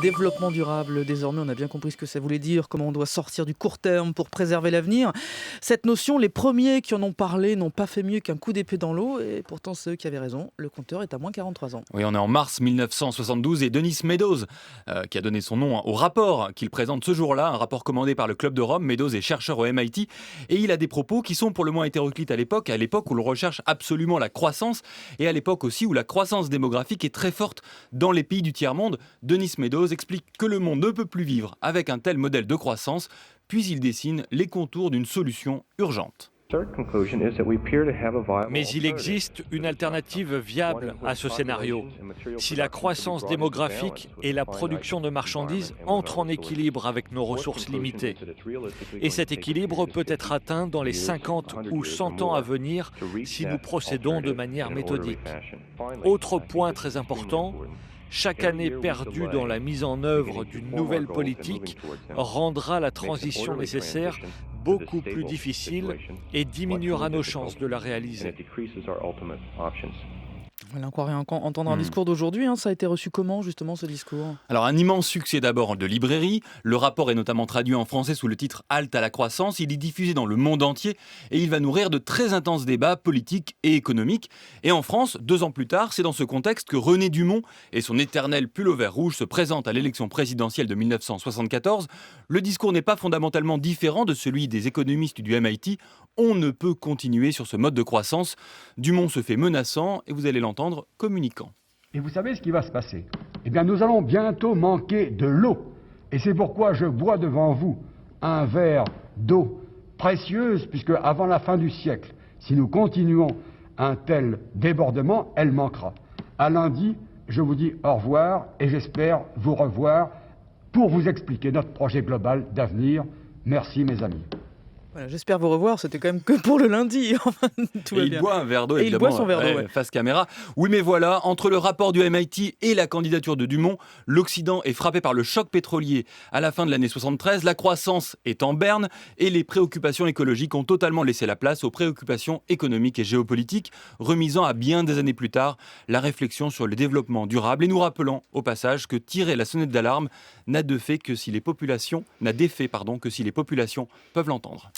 Développement durable, désormais on a bien compris ce que ça voulait dire, comment on doit sortir du court terme pour préserver l'avenir. Cette notion, les premiers qui en ont parlé n'ont pas fait mieux qu'un coup d'épée dans l'eau, et pourtant ceux qui avaient raison, le compteur est à moins 43 ans. Oui, on est en mars 1972 et Denis Meadows, qui a donné son nom au rapport qu'il présente ce jour-là, un rapport commandé par le Club de Rome. Meadows est chercheur au MIT et il a des propos qui sont pour le moins hétéroclites à l'époque où l'on recherche absolument la croissance et à l'époque aussi où la croissance démographique est très forte dans les pays du tiers-monde. Denis Meadows explique que le monde ne peut plus vivre avec un tel modèle de croissance, puis il dessine les contours d'une solution urgente. Mais il existe une alternative viable à ce scénario. Si la croissance démographique et la production de marchandises entrent en équilibre avec nos ressources limitées. Et cet équilibre peut être atteint dans les 50 ou 100 ans à venir si nous procédons de manière méthodique. Autre point très important, chaque année perdue dans la mise en œuvre d'une nouvelle politique rendra la transition nécessaire beaucoup plus difficile et diminuera nos chances de la réaliser. Voilà, on croirait entendre un discours d'aujourd'hui, ça a été reçu comment justement ce discours ? Alors un immense succès d'abord de librairie, le rapport est notamment traduit en français sous le titre Halte à la croissance, il est diffusé dans le monde entier et il va nourrir de très intenses débats politiques et économiques. Et en France, 2 ans plus tard, c'est dans ce contexte que René Dumont et son éternel pull au vert rouge se présentent à l'élection présidentielle de 1974. Le discours n'est pas fondamentalement différent de celui des économistes du MIT. On ne peut continuer sur ce mode de croissance. Dumont se fait menaçant et vous allez l'entendre communicant. Et vous savez ce qui va se passer ? Eh bien, nous allons bientôt manquer de l'eau. Et c'est pourquoi je bois devant vous un verre d'eau précieuse, puisque avant la fin du siècle, si nous continuons un tel débordement, elle manquera. À lundi, je vous dis au revoir et j'espère vous revoir pour vous expliquer notre projet global d'avenir. Merci mes amis. Voilà, j'espère vous revoir, c'était quand même que pour le lundi. Tout va Et il bien. boit un verre d'eau, Et évidemment. il boit son verre d'eau, ouais. Face caméra. Oui, mais voilà, entre le rapport du MIT et la candidature de Dumont, l'Occident est frappé par le choc pétrolier à la fin de l'année 73. La croissance est en berne et les préoccupations écologiques ont totalement laissé la place aux préoccupations économiques et géopolitiques, remisant à bien des années plus tard la réflexion sur le développement durable. Et nous rappelons au passage que tirer la sonnette d'alarme n'a d'effet que si les populations peuvent l'entendre.